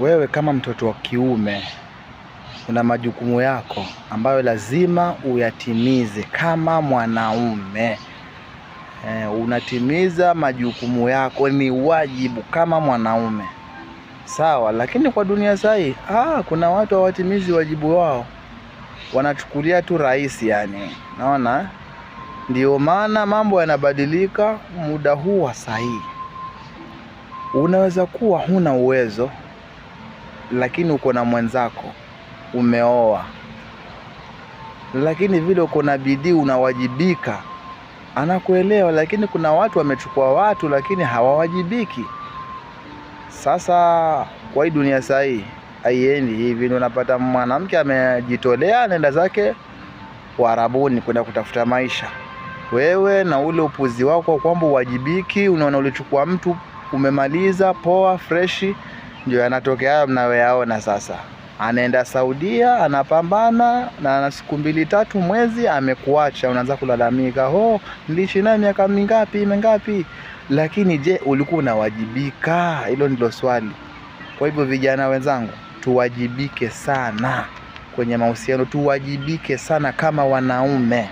Wewe kama mtoto wa kiume una majukumu yako ambayo lazima uyatimize kama mwanaume. Unatimiza majukumu yako, ni wajibu kama mwanaume. Sawa, lakini kwa dunia sahi, kuna watu hawatimizi wajibu wao. Wanachukulia tu rahisi yani. Naona? Ndio maana mambo yanabadilika muda huu wa sahi. Unaweza kuwa huna uwezo, lakini uko na mwenzako, umeoa. Lakini vile uko na bidii, unawajibika, anakuelewa. Lakini kuna watu wamechukua watu lakini hawawajibiki. Sasa kwa hii dunia sahi haiendi hivi. Ndio unapata mwanamke amejitolea anaenda zake Uarabuni kwenda kutafuta maisha. Wewe na ule upuzi wako kwamba uwajibiki, unaona ulichukua mtu, umemaliza poa fresh, ndio yanatokea hayo mnayoyaona sasa. Anaenda Saudia, anapambana na siku 2-3 mwezi amekuacha, unaanza kulalamika, niliishi naye miaka mingapi? Lakini je, ulikuwa unawajibika? Hilo ndilo swali. Kwa hivyo vijana wenzangu, tuwajibike sana kwenye mahusiano, tuwajibike sana kama wanaume.